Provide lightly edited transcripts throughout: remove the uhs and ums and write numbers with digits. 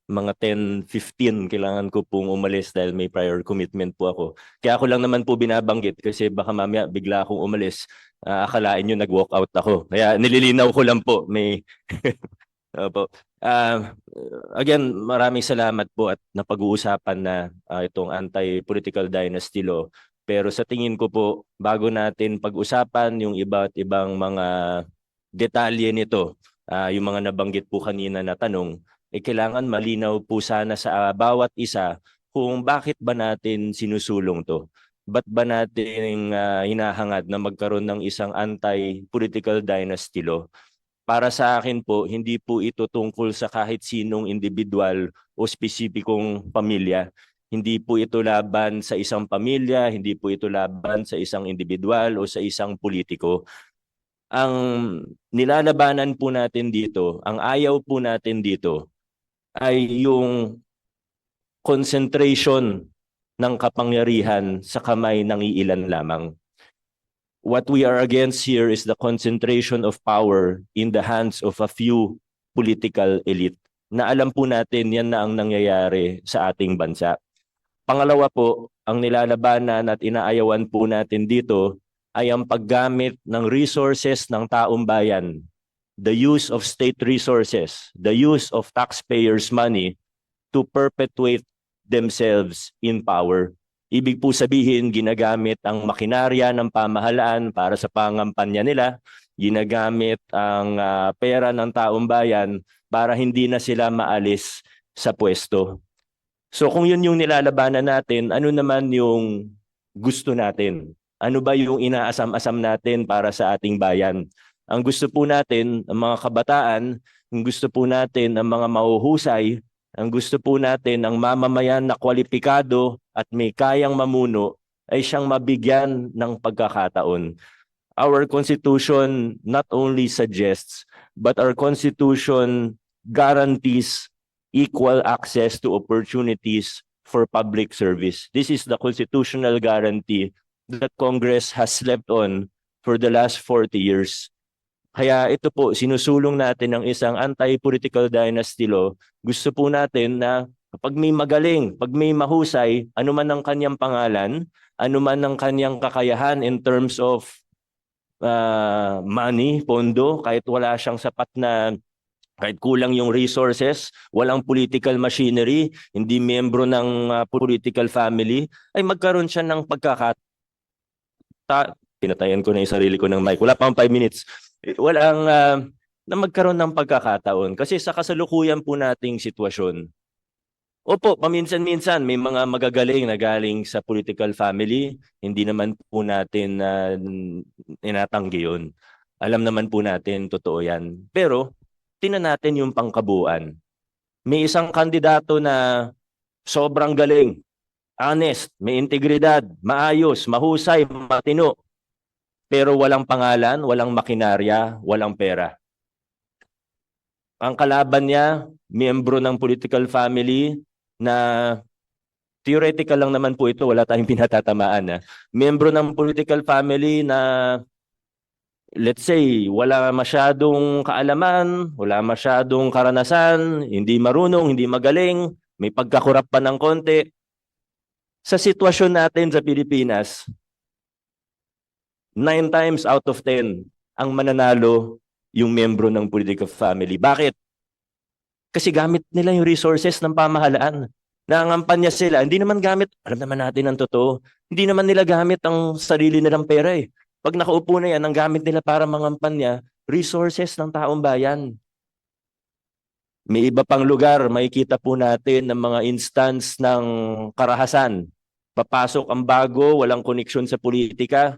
mga 10:15 kailangan ko pong umalis dahil may prior commitment po ako. Kaya ako lang naman po binabanggit kasi baka mamaya bigla akong umalis. Akalain nyo nag-walk out ako. Kaya nililinaw ko lang po. May Opo. Again, maraming salamat po at napag-uusapan na itong anti-political dynasty law. Pero sa tingin ko po, bago natin pag-usapan yung iba't ibang mga detalye nito, yung mga nabanggit po kanina na tanong, kailangan malinaw po sana sa bawat isa kung bakit ba natin sinusulong to. Ba't ba natin hinahangad na magkaroon ng isang anti-political dynasty law? Para sa akin po, hindi po ito tungkol sa kahit sinong individual o spesipikong pamilya. Hindi po ito laban sa isang pamilya, hindi po ito laban sa isang individual o sa isang politiko. Ang nilalabanan po natin dito, ang ayaw po natin dito ay yung concentration ng kapangyarihan sa kamay ng iilan lamang. What we are against here is the concentration of power in the hands of a few political elite. Na alam po natin yan na ang nangyayari sa ating bansa. Pangalawa po, ang nilalabanan at inaayawan po natin dito ay ang paggamit ng resources ng taong bayan. The use of state resources, the use of taxpayers' money to perpetuate themselves in power. Ibig po sabihin, ginagamit ang makinarya ng pamahalaan para sa pangampanya nila, ginagamit ang pera ng taong bayan para hindi na sila maalis sa pwesto. So kung yun yung nilalabanan natin, ano naman yung gusto natin? Ano ba yung inaasam-asam natin para sa ating bayan? Ang gusto po natin, ang mga kabataan, ang gusto po natin, ang mga mahuhusay, ang gusto po natin, ang mamamayan na kwalipikado at may kayang mamuno ay siyang mabigyan ng pagkakataon. Our Constitution not only suggests, but our Constitution guarantees equal access to opportunities for public service. This is the constitutional guarantee that Congress has slept on for the last 40 years. Kaya ito po, sinusulong natin ng isang anti-political dynasty law. Gusto po natin na pag may magaling, pag may mahusay, ano man ang kanyang pangalan, ano man ang kanyang kakayahan in terms of money, pondo, kahit wala siyang sapat na, kahit kulang yung resources, walang political machinery, hindi miyembro ng political family, ay magkaroon siya ng pinatayan ko na yung sarili ko ng mic. Wala pang 5 minutes. Walang na magkaroon ng pagkakataon. Kasi sa kasalukuyan po nating sitwasyon, opo, paminsan-minsan may mga magagaling na galing sa political family. Hindi naman po natin inatanggi yun. Alam naman po natin, totoo yan. Pero, tingnan natin yung pangkabuuan. May isang kandidato na sobrang galing, honest, may integridad, maayos, mahusay, matino, pero walang pangalan, walang makinarya, walang pera. Ang kalaban niya, miyembro ng political family na theoretical lang naman po ito, wala tayong pinatatamaan. Miyembro ng political family na, let's say, wala masyadong kaalaman, wala masyadong karanasan, hindi marunong, hindi magaling, may pagkakurap pa ng konti. Sa sitwasyon natin sa Pilipinas, 9 times out of 10 ang mananalo yung miyembro ng political family. Bakit? Kasi gamit nila yung resources ng pamahalaan. Nangangampanya sila. Hindi naman gamit, alam naman natin ang totoo, hindi naman nila gamit ang sarili nilang pera eh. Pag nakaupo na yan, ang gamit nila para mangampanya, resources ng taong bayan. May iba pang lugar, makikita po natin ng mga instance ng karahasan. Papasok ang bago, walang koneksyon sa politika,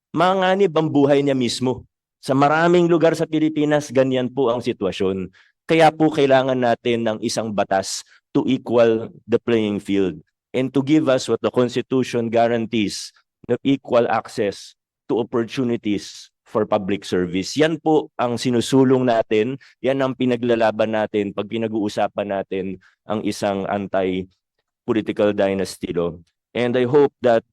manganib ang buhay niya mismo. Sa maraming lugar sa Pilipinas, ganyan po ang sitwasyon. Kaya po kailangan natin ng isang batas to equal the playing field and to give us what the Constitution guarantees, the equal access to opportunities for public service. Yan po ang sinusulong natin, yan ang pinaglalaban natin pag pinag-uusapan natin ang isang anti-political dynasty law. And I hope that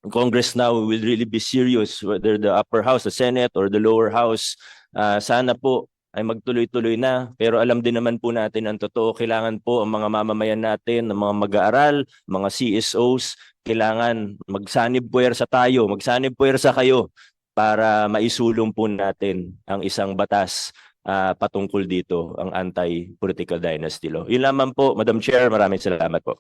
Congress now will really be serious, whether the upper house, the Senate, or the lower house. Sana po ay magtuloy-tuloy na. Pero alam din naman po natin ang totoo. Kailangan po ang mga mamamayan natin, ang mga mag-aaral, mga CSOs, kailangan magsanib puwersa tayo, magsanib puwersa kayo para maisulong po natin ang isang batas patungkol dito, ang anti-political dynasty law. Yun lamang po, Madam Chair, maraming salamat po.